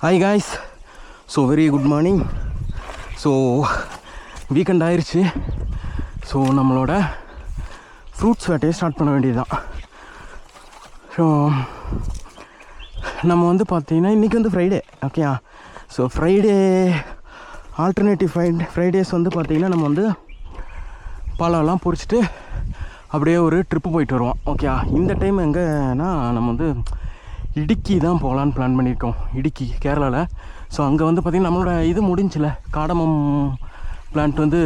Hi guys. So very good morning. So weekend ஆயிடுச்சு. So நம்மளோட fruits வேட்டையை start பண்ண வேண்டியதுதான். ஸோ நம்ம வந்து பார்த்திங்கன்னா இன்றைக்கி வந்து ஃப்ரைடே. ஓகேயா? ஸோ ஃப்ரைடே ஆல்டர்னேட்டிவ் ஃப்ரைடேஸ் வந்து பார்த்திங்கன்னா நம்ம வந்து பழம்லாம் பொரிச்சிட்டு அப்படியே ஒரு ட்ரிப்பு போயிட்டு வருவோம். ஓகே, இந்த டைம் எங்கேனா நம்ம வந்து இடுக்கி தான் போகலான்னு பிளான் பண்ணியிருக்கோம். இடுக்கி, கேரளாவில். ஸோ அங்கே வந்து பார்த்திங்கன்னா நம்மளோட இது முடிஞ்சில்ல, காடமம் பிளான்ட் வந்து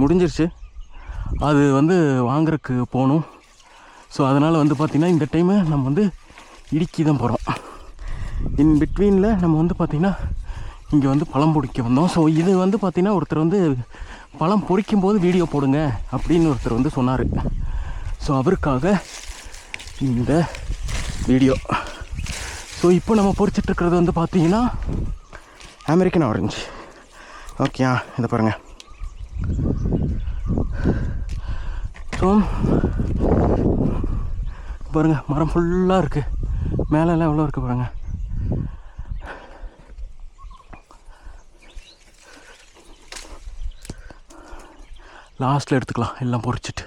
முடிஞ்சிருச்சு. அது வந்து வாங்குறதுக்கு போகணும். ஸோ அதனால் வந்து பார்த்திங்கன்னா இந்த டைமு நம்ம வந்து இடுக்கி தான் போகிறோம். இன் பிட்வீனில் நம்ம வந்து பார்த்திங்கன்னா இங்கே வந்து பழம் பொறிக்க வந்தோம். ஸோ இது வந்து பார்த்திங்கன்னா ஒருத்தர் வந்து பழம் பொறிக்கும் போது வீடியோ போடுங்க அப்படின்னு ஒருத்தர் வந்து சொன்னார். ஸோ அவருக்காக இந்த வீடியோ. ஸோ இப்போ நம்ம பொறிச்சிட்ருக்கிறது வந்து பார்த்திங்கன்னா அமெரிக்கன் ஆரஞ்சு. ஓகேயா? இதை பாருங்கள். ஸோ பாருங்கள், மரம் ஃபுல்லாக இருக்குது. மேலெல்லாம் எவ்வளோ இருக்குது பாருங்கள். லாஸ்ட்டில் எடுத்துக்கலாம் எல்லாம் பொறிச்சிட்டு.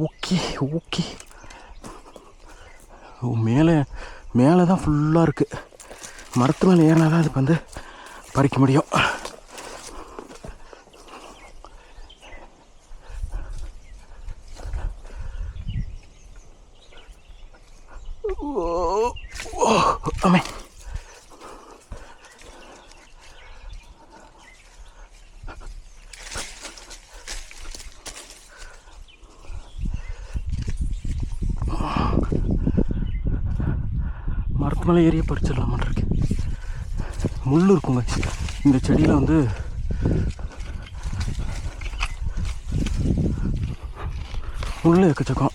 Okay okay. ஓ, மேலே தான் ஃபுல்லாக இருக்குது. மரத்து மேலே ஏறினா தான் அதுக்கு வந்து பறிக்க முடியும். ஆமே. மரத்து மேலே ஏறிய பறிச்சிடலாமான்ருக்கு. முள் இருக்குங்க இந்த செடியில். வந்து முள் எக்கச்சக்கம்.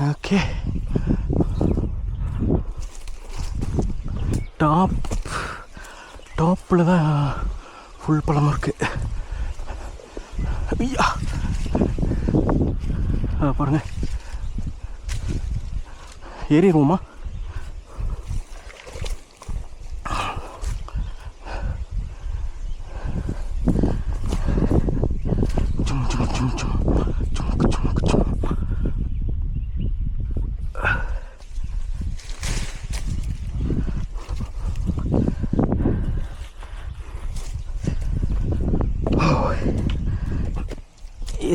ஓகே, டாப்பில் தான் ஃபுல் பழமாக இருக்குது. ஐயா, பாருங்க, ஏறிடுவோமா?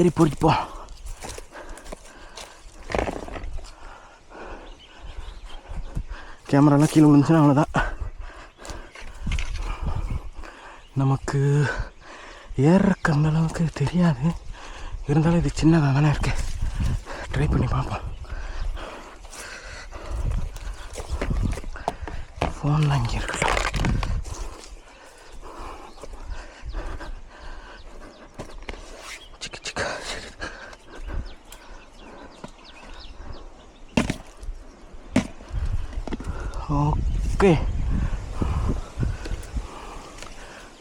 ஏறி பொறிப்போம். கேமராலாம் கீழே விழுந்துச்சுன்னா அவ்வளோதான். நமக்கு ஏறக்கு அந்த அளவுக்கு தெரியாது. இருந்தாலும் இது சின்னதாக தானே இருக்கு. ட்ரை பண்ணி பார்ப்போம். ஃபோன்லாம் இங்கே இருக்கட்டும். ஓகே,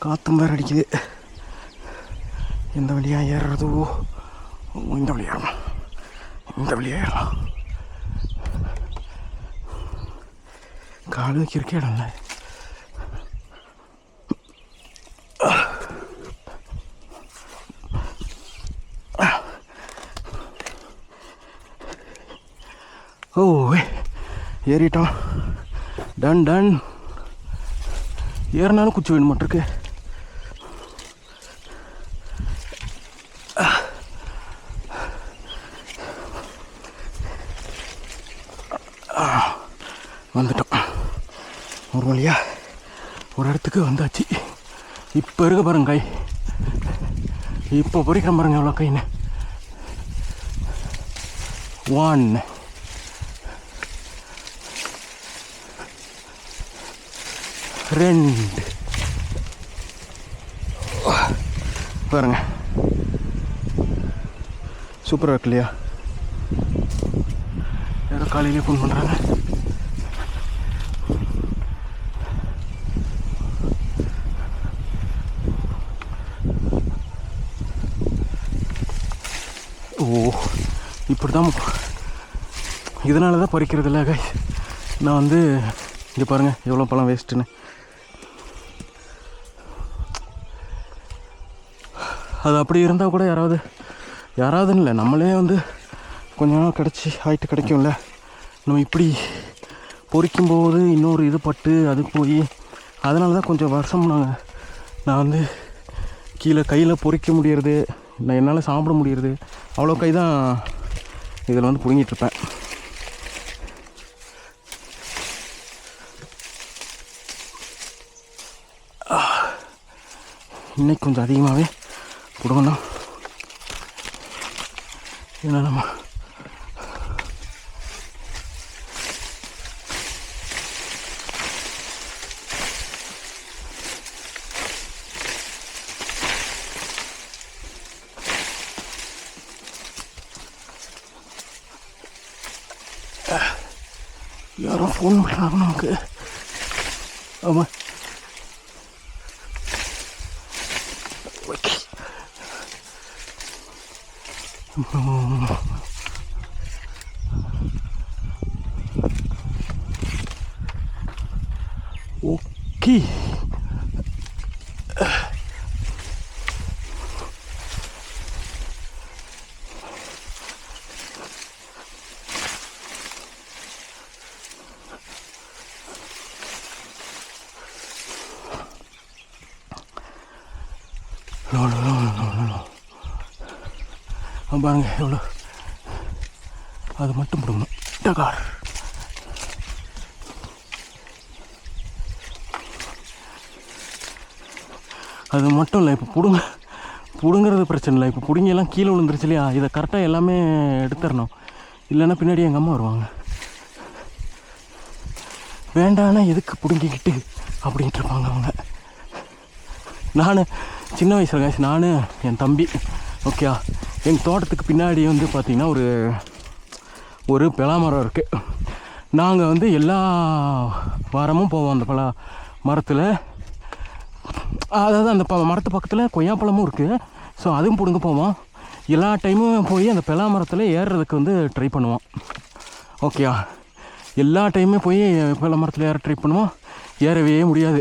காற்றும் வேறு அடிக்குது. எந்த வழியாக ஏறுறதோ? இந்த வழியாக ஏறலாம், இந்த வழியாக ஏறலாம். கால் வைக்கிறக்கே இடம் இல்லை. ஓ, ஏறிட்டோம். டன். ஏறினாலும் குச்சி வேணும் மாட்டிருக்கு. வந்துட்டோம். ஒரு வழியா ஒரு இடத்துக்கு வந்தாச்சு. இப்போ இருக்க பாருங்க காய். இப்போ பொறிக்கிற பாருங்க எவ்வளோ கைன்னு. 1 2 பாருங்க, சூப்பராக இருக்கு இல்லையா? வேறு காலையிலே ஃபோன் பண்ணுறாங்க. ஓ இப்படி தான் இதனால தான் பறிக்கிறது இல்லை காய். நான் வந்து இங்கே பாருங்கள் எவ்வளோ பழம் வேஸ்ட்டுன்னு. அது அப்படி இருந்தால் கூட யாராவதுன்னு இல்லை, நம்மளே வந்து கொஞ்ச நாள் ஆகிட்டு கிடைக்கும்ல. நம்ம இப்படி பொறிக்கும்போது இன்னொரு இது பட்டு அது போய் அதனால தான் கொஞ்சம் வருஷம் நான் வந்து கீழே கையில் பொறிக்க முடியறது, நான் என்னால் சாப்பிட முடியறது, அவ்வளோ கை தான் இதில் வந்து பிடுங்கிட்டுருப்பேன். இன்னைக்கு கொஞ்சம் அதிகமாகவே பிடுங்கணும். ஏன்னா நம்ம யாரும் ஃபோன் பண்ணுறாங்க நமக்கு. ஆமாம் ஓகே. பாருங்க எவ்வளோ, அது மட்டும் பிடுங்கணும். டகார் அது மட்டும் இல்லை. இப்போ பிடுங்கிறது பிரச்சனை இல்லை. இப்போ பிடுங்கியெல்லாம் கீழே விழுந்துருச்சு இல்லையா, இதை கரெக்டாக எல்லாமே எடுத்துடணும். இல்லைன்னா பின்னாடி எங்கள் அம்மா வருவாங்க. வேண்டானா எதுக்கு பிடுங்கிக்கிட்டு அப்படின்ட்டு இருப்பாங்க அவங்க. நான் சின்ன வயசில் காசு, நான் என் தம்பி ஓகே, எங்கள் தோட்டத்துக்கு பின்னாடி வந்து பார்த்திங்கன்னா ஒரு பலாமரம் இருக்குது. நாங்கள் வந்து எல்லா வாரமும் போவோம் அந்த பலா மரத்தில். அதாவது அந்த மரத்து பக்கத்தில் கொய்யாப்பழமும் இருக்குது. ஸோ அதுவும் பிடுங்க போவோம். எல்லா டைமும் போய் அந்த பலா மரத்தில் ஏறுறதுக்கு வந்து ட்ரை பண்ணுவோம். ஓகேயா, எல்லா டைமுமே போய் பலா மரத்தில் ஏற ட்ரை பண்ணுவோம். ஏறவே முடியாது.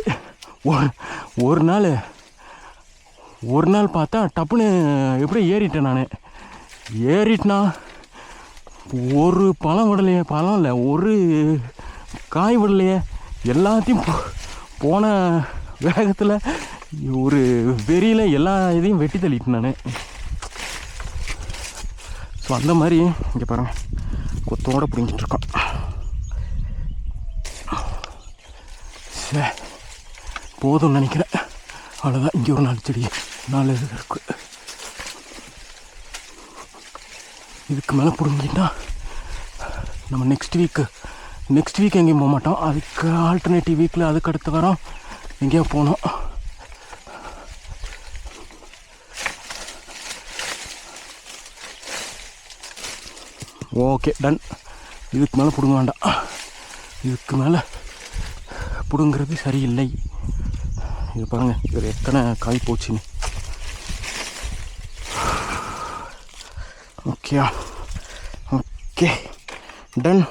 ஒரு நாள் பார்த்தா டப்புன்னு எப்படி ஏறிட்டேன். நான் ஏறிட்டேன்னா ஒரு பழம் விடலையே, பழம் இல்லை ஒரு காய் விடலையே, எல்லாத்தையும் போன வேகத்தில் ஒரு வெறியில் எல்லா இதையும் வெட்டி தள்ளிட்டேன் நான். ஸோ அந்த மாதிரி இங்கே பாருங்கள் கொத்தோடு பிடிங்கிட்டுருக்கோம். சரி போதும்னு நினைக்கிறேன். அவ்வளோதான். இங்கே ஒரு 4 செடி 4 இது இருக்குது. இதுக்கு மேலே பிடுங்கிட்டா நம்ம நெக்ஸ்ட் வீக் எங்கேயும் போக மாட்டோம். அதுக்கு ஆல்டர்னேட்டிவ் வீக்கில் அதுக்கு அடுத்த வாரம் எங்கேயோ போகணும். Okay done. இதுக்கு மேலே பிடுங்க வேண்டாம். இதுக்கு மேலே பிடுங்கிறது சரியில்லை. இது பாருங்கள், இதில் எத்தனை காய் போச்சுன்னு. Okay done.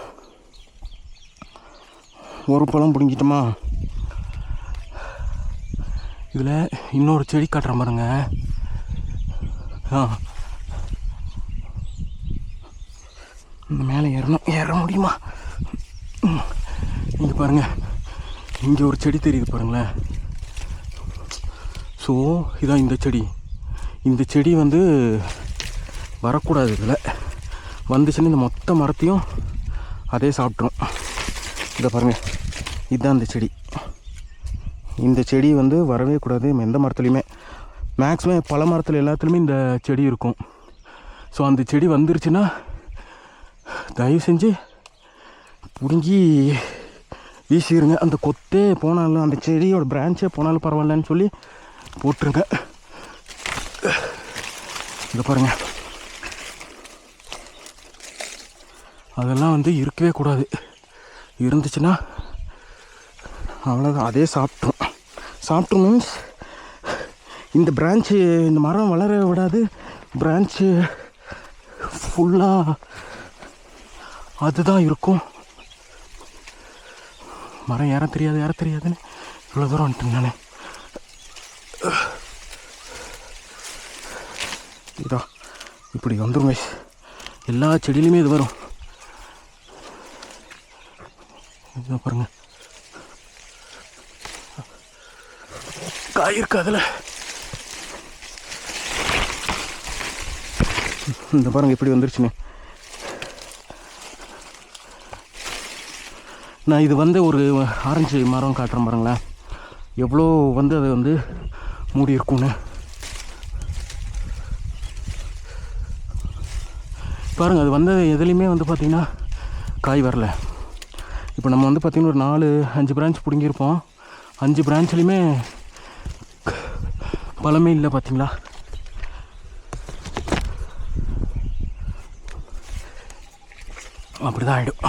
ஒரு பழம் பிடுங்கிட்டோமா. இதில் இன்னொரு செடி காட்டுறேன் பாருங்க. இந்த மேலே ஏற முடியுமா? இங்கே பாருங்கள், இங்கே ஒரு செடி தெரியுது பாருங்களேன். ஸோ இதான் இந்த செடி வந்து வரக்கூடாது. இதில் வந்துச்சுன்னு இந்த மொத்த மரத்தையும் அதே சாப்பிட்ரும். இதை பாருங்கள், இதுதான் இந்த செடி வந்து வரவே கூடாது எந்த மரத்துலையுமே. மேக்ஸிமம் பல மரத்தில் எல்லாத்துலேயுமே இந்த செடி இருக்கும். ஸோ அந்த செடி வந்துருச்சுன்னா தயவு செஞ்சு பிடுங்கி வீசிடுங்க. அந்த கொத்தே போனாலும், அந்த செடியோட பிரான்ச்சே போனாலும் பரவாயில்லன்னு சொல்லி போட்டுருங்க. இதை பாருங்கள், அதெல்லாம் வந்து இருக்கவே கூடாது. இருந்துச்சுன்னா அவ்வளோதான், அதே சாப்பிட்ரும் மீன்ஸ் இந்த பிரான்ச்சு, இந்த மரம் வளர விடாது. பிரான்ச்சு ஃபுல்லாக அதுதான் இருக்கும். மரம் ஏற தெரியாதுன்னு இவ்வளோ தூரம் வந்துட்டேன் நான். இதா இப்படி வந்துடும் guys. எல்லா செடியிலையுமே இது வரும். இதை பாருங்கள், காய் இருக்கு அதில். இந்த பாருங்கள் இப்படி வந்துருச்சுன்னு. நான் இது வந்து ஒரு ஆரஞ்சு மரம் காட்டுறேன் பாருங்களேன், எவ்வளோ வந்து அதை வந்து மூடி இருக்கும்னு பாருங்கள். அது வந்து எதுலேயுமே வந்து பார்த்திங்கன்னா காய் வரல. இப்போ நம்ம வந்து பார்த்திங்கன்னா ஒரு 4-5 பிரான்ச் பிடுங்கியிருப்போம். 5 பிரான்ச்லேயுமே பழமே இல்லை பார்த்தீங்களா. அப்படி தான் ஆகிடும்.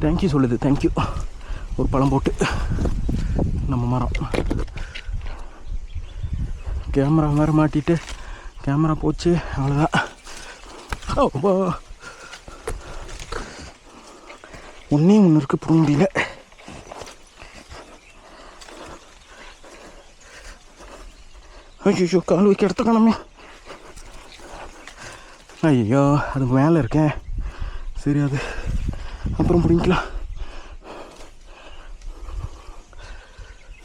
தேங்க்யூ சொல்லுது, தேங்க்யூ. ஒரு பழம் போட்டு நம்ம மரம். கேமரா வேறு மாட்டிட்டு கேமரா போச்சு, அவ்வளோதான். ஒன்றே ஒன்று இருக்குது, போக முடியல. ஐயோ கால் வைக்க இடத்த காணாமே. ஐயோ அது மேலே இருக்கேன். சரி அது அப்புறம் பிடிக்கலாம்.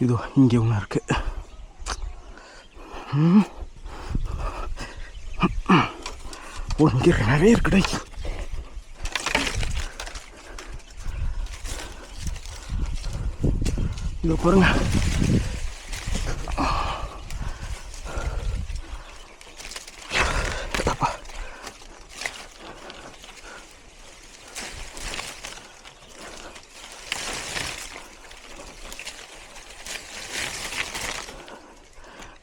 இதோ இங்கே ஒன்று இருக்குது. இங்கே நிறைய இருக்குடா. இதோ பாருங்க,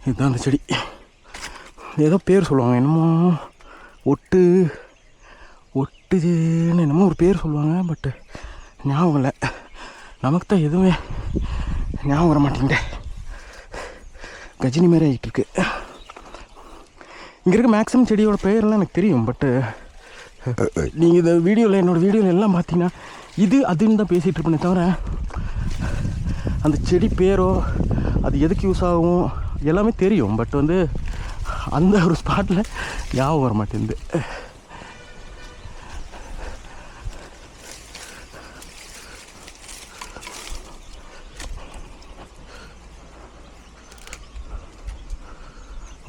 இதுதான் அந்த செடி. ஏதோ பேர் சொல்லுவாங்க, என்னமோ ஒட்டுன்னு என்னமோ ஒரு பேர் சொல்லுவாங்க. பட்டு ஞாபகம் இல்லை. நமக்கு தான் எதுவுமே ஞாபகம் வர மாட்டேங்குது. கஜினி மாரி ஆகிட்டுருக்கு. இங்கே இருக்க மேக்ஸிமம் செடியோட பெயரெல்லாம் எனக்கு தெரியும். பட்டு நீங்கள் இந்த வீடியோவில், என்னோடய வீடியோவில் எல்லாம் பார்த்தீங்கன்னா இது அதுன்னு தான் பேசிகிட்டு இருப்பேனே தவிர அந்த செடி பேரோ அது எதுக்கு யூஸ் ஆகும் எல்லாமே தெரியும். பட் வந்து அந்த ஒரு ஸ்பாட்டில் ஞாபகம் வர மாட்டேங்குது.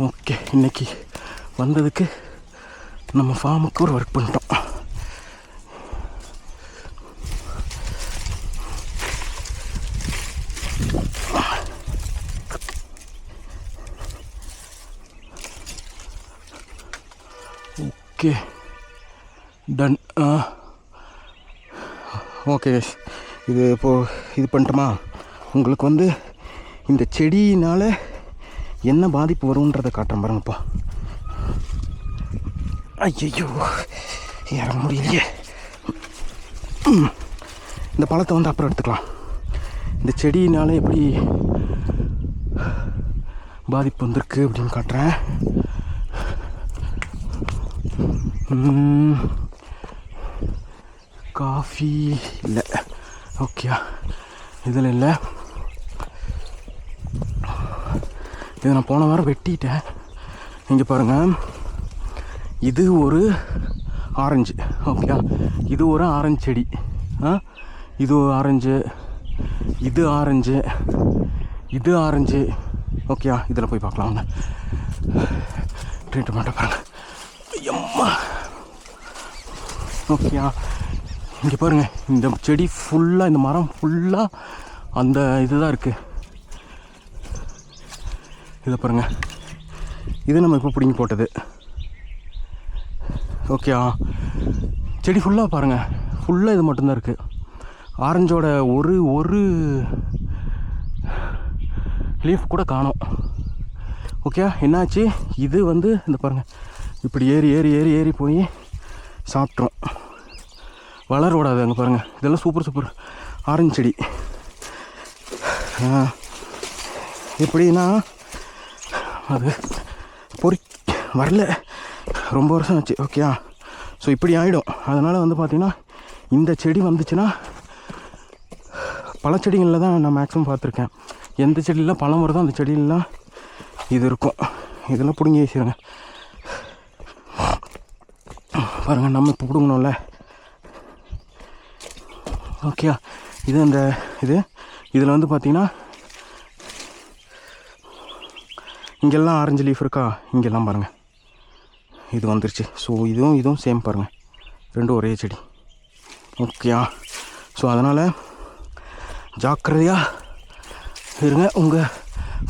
ஓகே, இன்றைக்கி வந்ததுக்கு நம்ம ஃபார்முக்கு ஒரு ஒர்க் பண்ணிட்டோம். Okay done. ஓகே இது இப்போது இது பண்ணிட்டோமா. உங்களுக்கு வந்து இந்த செடியினால் என்ன பாதிப்பு வரும்ன்றதை காட்டுறேன் பாருங்கப்பா. ஐயோ ஏற முடியலையே. இந்த பழத்தை வந்து அப்புறம் எடுத்துக்கலாம். இந்த செடியினால் எப்படி பாதிப்பு வந்திருக்கு அப்படின்னு காட்டுறேன். காஃபி இல்லை, ஓகே இதில் இல்லை. இதை நான் போன வாரம் வெட்டிட்டேன். இங்கே பாருங்கள், இது ஒரு ஆரஞ்சு. ஓகே, இது ஒரு ஆரஞ்சு செடி. இது ஆரஞ்சு, இது ஆரஞ்சு, இது ஆரஞ்சு. ஓகே, இதில் போய் பார்க்கலாம் வாங்க. ட்ரீட்மெண்ட்டை பாருங்கள். ஐயம்மா. ஓகே, இங்கே பாருங்கள், இந்த செடி ஃபுல்லாக, இந்த மரம் ஃபுல்லாக அந்த இதுதான் இருக்குது. இதை பாருங்கள், இது நம்ம இப்போ பிடிங்கி போட்டது. ஓகே, செடி ஃபுல்லாக பாருங்கள், ஃபுல்லாக இது மட்டும்தான் இருக்குது. ஆரஞ்சோட ஒரு லீஃப் கூட காணோம். ஓகே, என்னாச்சு இது வந்து இந்த பாருங்கள் இப்படி ஏறி போய் சாப்பிட்றோம். வளர விடாது. அங்கே பாருங்கள், இதெல்லாம் சூப்பர் ஆரஞ்சு செடி. எப்படின்னா அது வரல, ரொம்ப வருஷம் ஆச்சு. ஓகே, ஸோ இப்படி ஆகிடும். அதனால் வந்து பார்த்திங்கன்னா இந்த செடி வந்துச்சுன்னா பழச்செடிகளில் தான் நான் மேக்ஸிமம் பார்த்துருக்கேன். எந்த செடியெலாம் பழம் வருதோ அந்த செடியிலலாம் இது இருக்கும். இதெல்லாம் பிடுங்கி வச்சுருங்க. பாருங்கள், நம்ம இப்போ பிடுங்கணும்ல. ஓகே, இது அந்த இதில் வந்து பார்த்திங்கன்னா இங்கெல்லாம் ஆரஞ்சு லீஃப் இருக்கா, இங்கெல்லாம் பாருங்கள் இது வந்துருச்சு. ஸோ இதுவும் சேம் பாருங்கள், ரெண்டும் ஒரே செடி. ஓகே, ஸோ அதனால் ஜாக்கிரதையாக இருங்க. உங்கள்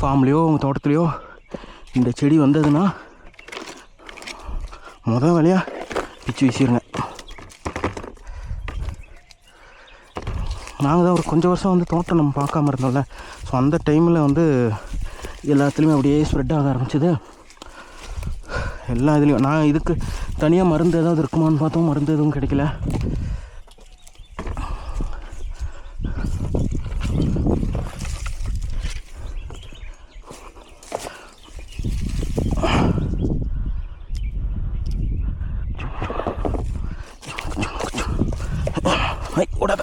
ஃபார்ம்லேயோ உங்கள் தோட்டத்துலேயோ இந்த செடி வந்ததுன்னா முதல் வேலையாக பிச்சு வீசிடுங்க. நாங்கள் தான் ஒரு கொஞ்சம் வருஷம் வந்து தோட்டம் நம்ம பார்க்காம இருந்தோம்ல. ஸோ அந்த டைமில் வந்து எல்லாத்துலேயுமே அப்படியே ஸ்ப்ரெட் ஆக ஆரம்பிச்சிது. எல்லா இதுலேயும் நான் இதுக்கு தனியாக மருந்து ஏதாவது இருக்குமான்னு பார்த்தோம், மருந்து எதுவும் கிடைக்கல. ஓடாத.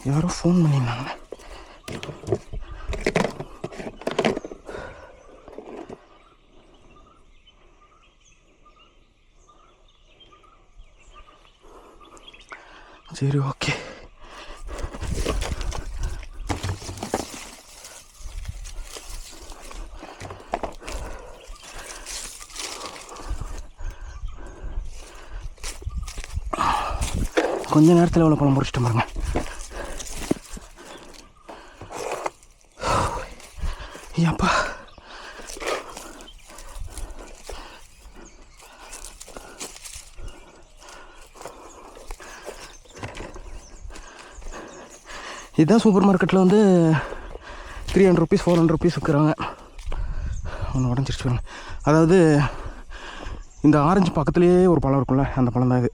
யாரோ ஃபோன் பண்ணியிருந்தாங்க. சரி, ஓகே. கொஞ்ச நேரத்தில் எவ்வளோ பழம் பொறிச்சிட்டு பாருங்க. அப்பா, இதுதான் சூப்பர் மார்க்கெட்டில் வந்து 300 rupees 400 rupees விற்கிறாங்க. ஒன்று உடஞ்சிருச்சு பாருங்க. அதாவது இந்த ஆரஞ்சு பக்கத்துலேயே ஒரு பழம் இருக்கும்ல, அந்த பழம் தான் இது.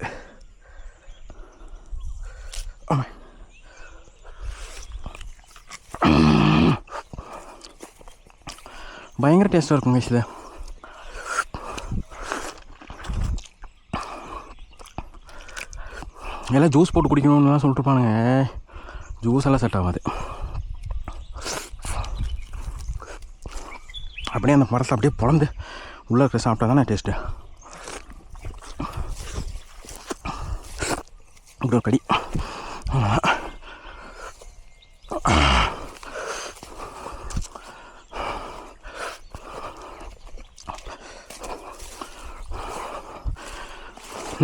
ஆமாம், பயங்கர டேஸ்ட்டாக இருக்குங்க இது. எல்லாம் ஜூஸ் போட்டு குடிக்கணும்னுலாம் சொல்லிட்டுருப்பானுங்க. ஜூஸ் எல்லாம் செட் ஆகாது. அப்படியே அந்த மரத்தில் அப்படியே பிறந்து உள்ளே இருக்க சாப்பிட்டா தானே டேஸ்ட்டு. இப்படி ஒரு கடி.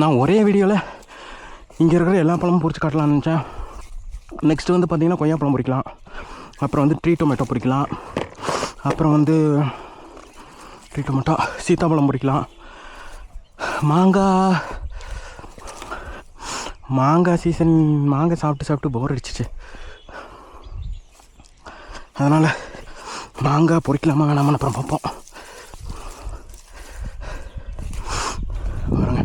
நான் ஒரே வீடியோவில் இங்கே இருக்கிற எல்லா பழமும் பொறிச்சு காட்டலாம்னு நினச்சேன். நெக்ஸ்ட்டு வந்து பார்த்திங்கன்னா கொய்யாப்பழம் பொறிக்கலாம், அப்புறம் வந்து ட்ரீ டொமேட்டோ பொறிக்கலாம், அப்புறம் வந்து ட்ரீ டொமேட்டோ சீத்தாப்பழம் பொறிக்கலாம். மாங்காய் சீசன், மாங்காய் சாப்பிட்டு போர் அடிச்சிச்சு. அதனால் மாங்காய் பொறிக்கலாமா வேணாமான்னு அப்புறம் பார்ப்போம். பாருங்க,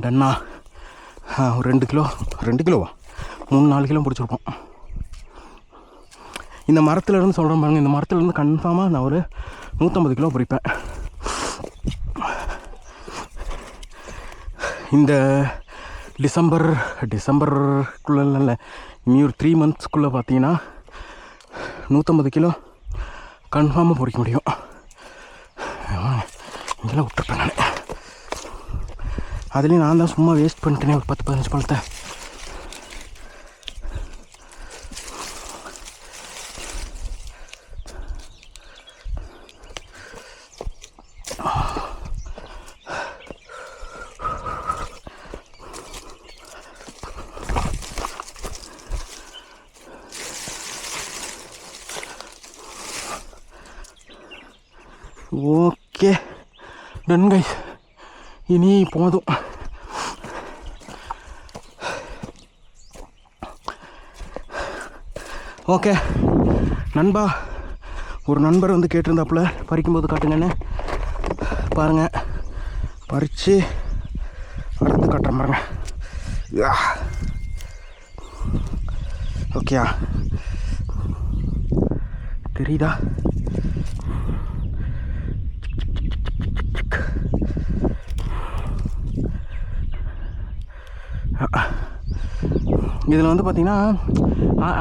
டன்னா ஒரு 2 கிலோவா 3-4 கிலோ பிடிச்சிருப்போம். இந்த மரத்துலேருந்து சொல்கிறேன் பாருங்கள், இந்த மரத்துலேருந்து கன்ஃபார்மாக நான் ஒரு 150 கிலோ பிடிப்பேன். இந்த டிசம்பருக்குள்ளே இல்லை, இனி ஒரு 3 monthsக்குள்ளே பார்த்தீங்கன்னா 150 கிலோ கன்ஃபார்மாக பொறிக்க முடியும். இதெல்லாம் விட்டுருப்பேன் நான். அதுலேயும் நான் தான் சும்மா வேஸ்ட் பண்ணிட்டேனே ஒரு 10-15 பழத்தை. ஓகே டன் கைஸ், இனி போதும். ஓகே நண்பா, ஒரு நண்பர் வந்து கேட்டிருந்தாப்புல பறிக்கும்போது காட்டுங்கன்னு. பாருங்கள், பறித்து அடுத்து காட்டுறேன் பாருங்க. ஓகேயா, தெரியுதா? இதில் வந்து பார்த்திங்கன்னா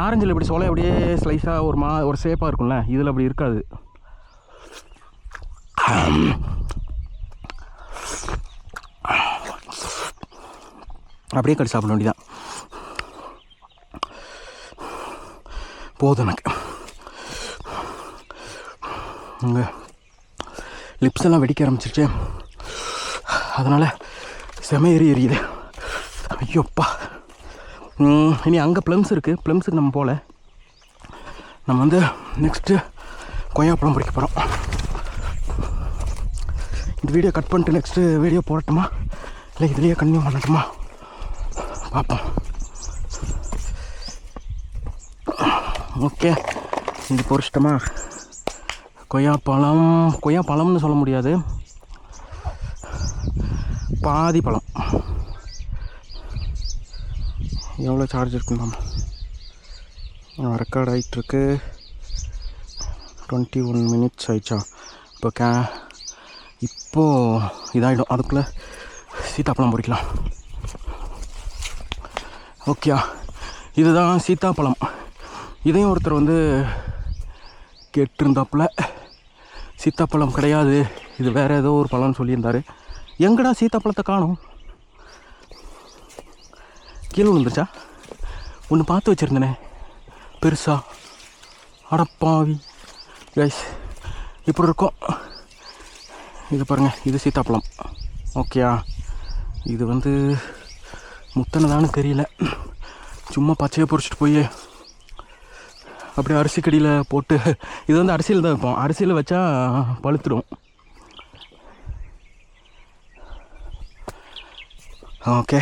ஆரஞ்சில் இப்படி சோலை அப்படியே ஸ்லைஸாக ஒரு ஷேப்பாக இருக்கும்ல, இதில் அப்படி இருக்காது. அப்படியே கடி சாப்பிட வேண்டியதான். போதும் எனக்கு. இங்கே லிப்ஸ் எல்லாம் வெடிக்க ஆரம்பிச்சிருச்சு, அதனால் செம எரியுது. ஐயோப்பா. இனி அங்கே ப்ளம்ஸ் இருக்குது, ப்ளம்ஸுக்கு நம்ம போகல. நம்ம வந்து நெக்ஸ்ட்டு கொய்யாப்பழம் பிடிக்க போகிறோம். இந்த வீடியோ கட் பண்ணிட்டு நெக்ஸ்ட்டு வீடியோ போடட்டுமா இல்லை இதுலேயே கன்டினியூ பண்ணட்டுமா பார்ப்போம். ஓகே, இது பொறிச்சிட்டோமா? கொய்யாப்பழம்னு சொல்ல முடியாது, பாதி பழம். எவ்வளோ சார்ஜ் இருக்குன்னு ரெக்கார்ட் ஆகிட்டுருக்கு. 21 மினிட்ஸ் ஆயிடுச்சா? இப்போது இதாகிடும், அதுக்குள்ளே சீத்தாப்பழம் பொறிக்கலாம். ஓகேயா, இதுதான் சீத்தாப்பழம். இதையும் ஒருத்தர் வந்து கேட்டிருந்தாப்புல. சீத்தாப்பழம் கிடையாது, இது வேறு ஏதோ ஒரு பழம்னு சொல்லியிருந்தார். எங்கடா சீத்தாப்பழத்தை காணும்? கீழே விழுந்துருச்சா? ஒன்று பார்த்து வச்சுருந்தேனே பெருசா. அடப்பாவி கைஸ், இப்படி இருக்கும். இது பாருங்கள், இது சீத்தாப்பழம். ஓகேயா, இது வந்து முத்தனைதான்னு தெரியல, சும்மா பச்சையை பொறிச்சிட்டு போய் அப்படியே அரிசி கடியில் போட்டு, இது வந்து அரிசியில் தான் வைப்போம், அரிசியில் வச்சா பழுத்துடும். ஓகே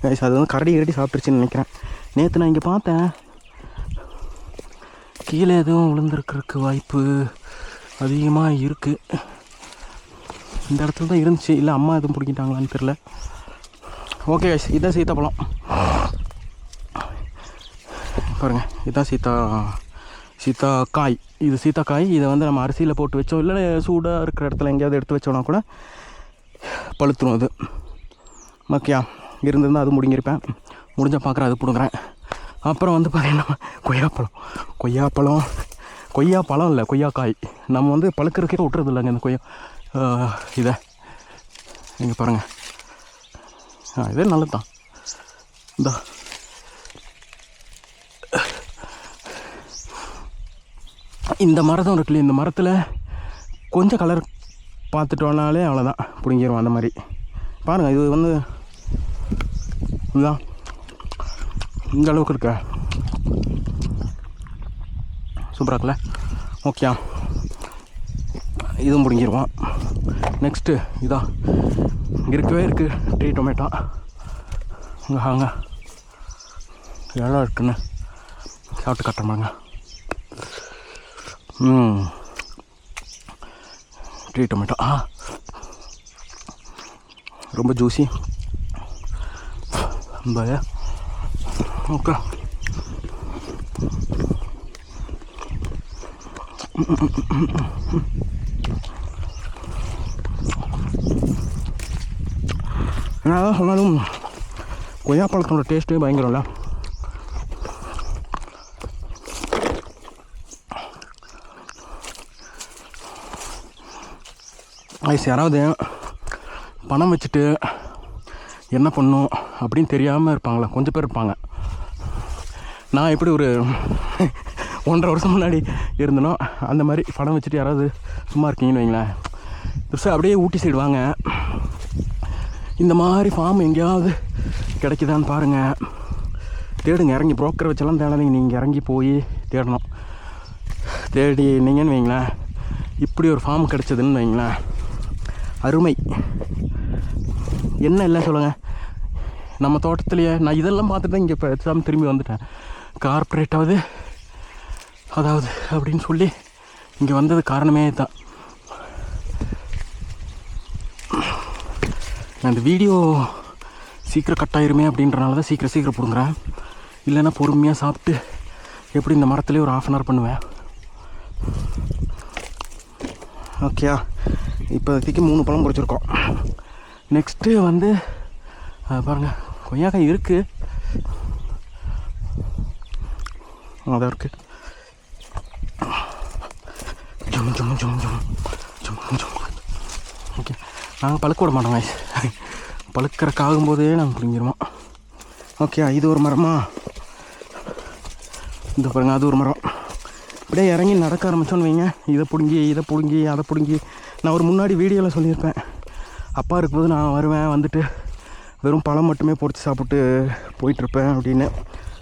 கைஸ், அது வந்து கரடி சாப்பிட்டுருச்சுன்னு நினைக்கிறேன். நேற்று நான் இங்கே பார்த்தேன், கீழே எதுவும் விழுந்துருக்கிறதுக்கு வாய்ப்பு அதிகமாக இருக்குது. இந்த இடத்துல தான் இருந்துச்சு, இல்லை அம்மா எதுவும் பிடிக்கிட்டாங்களான்னு தெரில. ஓகே கைஸ், இதுதான் சீத்தாப்பழம் பாருங்கள். இதுதான் சீத்தாக்காய். இது சீத்தாக்காய். இதை வந்து நம்ம அரிசியில் போட்டு வச்சோம், இல்லை சூடாக இருக்கிற இடத்துல எங்கேயாவது எடுத்து வச்சோன்னா கூட பழுத்துரும் அது. ஓகேயா, இருந்திருந்தால் அது முடிங்கிருப்பேன், முடிஞ்சால் பார்க்குறேன், அது பிடுங்குறேன். அப்புறம் வந்து பார்த்தீங்கன்னா கொய்யாப்பழம் இல்லை, கொய்யாக்காய். நம்ம வந்து பழுக்கிறதுக்கே விட்டுறது இல்லைங்க இந்த கொய்யா இதை. இங்கே பாருங்கள், இதே நல்லது தான். இந்த இந்த மரத்தும் இருக்குல்ல, இந்த மரத்தில் கொஞ்சம் கலர் பார்த்துட்டோன்னாலே அவ்வளோதான், பிடிங்கிடும் அந்த மாதிரி. பாருங்கள், இது வந்து இதுதான் இந்த அளவுக்கு இருக்க, சூப்பராக இருக்குல்ல? ஓகே, இதுவும் பிடிங்கிடுவோம். நெக்ஸ்ட்டு இதான் இருக்கவே இருக்குது ட்ரீ டொமேட்டோ. அங்கே எவ்வளோ இருக்குன்னு சாப்பிட்டு காட்டுறாங்க. ட்ரீ டொமேட்டோ ரொம்ப ஜூஸி. ஓகே, என்ன சொன்னாலும் கொய்யாப்பழத்தோட டேஸ்ட்டே பயங்கரம்ல. ஐஸ், யாராவது பணம் வச்சுட்டு என்ன பண்ணும் அப்படின்னு தெரியாமல் இருப்பாங்களா? கொஞ்சம் பேர் இருப்பாங்க. நான் எப்படி ஒரு 1.5 வருஷம் முன்னாடி இருந்தனோ அந்த மாதிரி பணம் வச்சுட்டு யாராவது சும்மா இருக்கீங்கன்னு வைங்களேன், பெருசாக அப்படியே ஊட்டி சைடு வாங்க. இந்த மாதிரி ஃபார்ம் எங்கேயாவது கிடைக்குதான்னு பாருங்கள், தேடுங்க. இறங்கி புரோக்கரை வச்செல்லாம் தேடாதீங்க, நீங்கள் இறங்கி போய் தேடணும். தேடினீங்கன்னு வைங்களேன், இப்படி ஒரு ஃபார்ம் கிடச்சதுன்னு வைங்களேன், அருமை. என்ன இல்லை சொல்லுங்கள், நம்ம தோட்டத்துலேயே நான் இதெல்லாம் பார்த்துட்டு தான் இங்கே இப்போ எக்ஸாம் திரும்பி வந்துட்டேன். கார்ப்பரேட்டாவது அதாவது அப்படின்னு சொல்லி இங்கே வந்தது காரணமே தான். நான் இந்த வீடியோ சீக்கிரம் கட் ஆயிருமே அப்படின்றனால தான் சீக்கிரம் பிடுங்குறேன். இல்லைன்னா பொறுமையாக சாப்பிட்டு எப்படி இந்த மரத்துலேயே ஒரு 1/2 hour பண்ணுவேன். ஓகேயா, இப்போதைக்கு 3 பழம் பொறிச்சிருக்கோம். நெக்ஸ்ட்டு வந்து பாருங்கள், கொய்யாக்காய் இருக்குது, அதான் இருக்குது. ஓகே, நாங்கள் பழுக்க விட மாட்டோங்க, பழுக்கிறக்காகும்போதே நாங்கள் பிடிங்கிடுவோம். ஓகே, இது ஒரு மரமா, இந்த பாருங்க அது ஒரு மரம். இப்படியே இறங்கி நடக்க ஆரம்பித்தோன்னு வைங்க, இதை பிடுங்கி அதை பிடுங்கி. நான் ஒரு முன்னாடி வீடியோவில் சொல்லியிருப்பேன், அப்பா இருக்கும்போது நான் வருவேன், வந்துட்டு வெறும் பழம் மட்டுமே பொறிச்சு சாப்பிட்டு போயிட்டுருப்பேன் அப்படின்னு.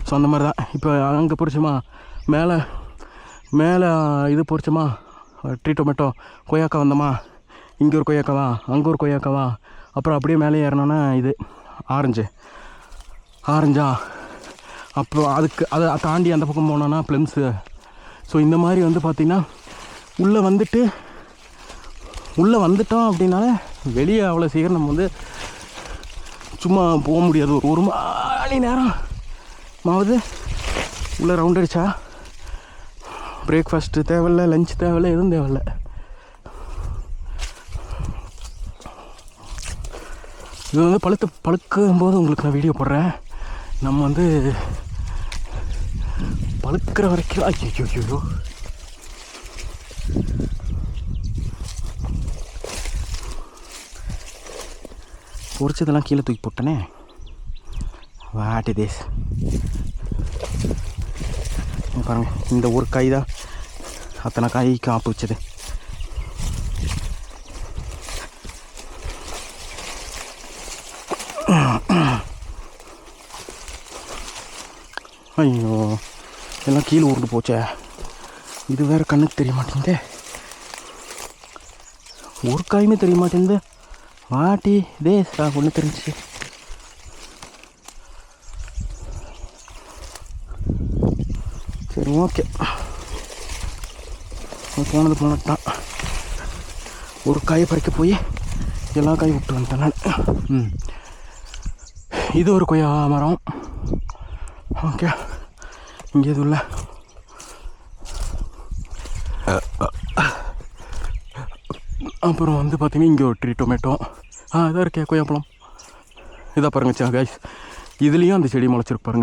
ஸோ அந்த மாதிரி தான். இப்போ அங்கே பொறிச்சோமா, மேலே இது பொறிச்சோமா, ட்ரீ டொமேட்டோ, கொய்யாக்கா வந்தோமா, இங்கே ஒரு கொய்யாக்காவா, அங்கே ஒரு கொய்யாக்காவா, அப்புறம் அப்படியே மேலே ஏறினோன்னா இது ஆரஞ்சா, அப்புறம் அதை தாண்டி அந்த பக்கம் போனோன்னா ப்ளம்ஸு. ஸோ இந்த மாதிரி வந்து பார்த்திங்கன்னா உள்ளே வந்துட்டோம் அப்படின்னாலே வெளியே அவ்வளோ சீக்கிரம் நம்ம வந்து சும்மா போக முடியாது. ஒரு மணி நேரம் மாவது உள்ளே ரவுண்ட் அடித்தா பிரேக்ஃபாஸ்ட்டு தேவையில்லை, லஞ்ச் தேவையில்லை, எதுவும் தேவையில்லை. இது வந்து பழுக்கும்போது உங்களுக்கு நான் வீடியோ போடுறேன். நம்ம வந்து பழுக்கிற வரைக்கும் ஐயோ பொறிச்சதெல்லாம் கீழே தூக்கி போட்டனே. What it is. பாருங்கள், இந்த ஒரு காய் தான் அத்தனை காய்க்கு ஆப்பு வச்சது. ஐயோ, எல்லாம் கீழே உருண்டு போச்சே. இது வேறு கண்ணுக்கு தெரிய மாட்டேங்குதே, ஒரு காயுமே தெரிய மாட்டேங்குது. வாட்டி இதே ஒன்று தெரிஞ்சிச்சு. சரி, ஓகே, போனதான் ஒரு காயை பறிக்க போய் எல்லா காயும் விட்டு வந்துட்டேன் நான். இது ஒரு கொய்யா மரம். ஓகே, இங்கே எதுவும் இல்லை. அப்புறம் வந்து பார்த்தீங்கன்னா இங்கே ஒரு ட்ரீ டொமேட்டோ, இதாக இருக்கே கொய்யாப்பழம். இதாக பாருங்க கைஸ், இதுலேயும் அந்த செடி முளைச்சிருக்கு பாருங்க.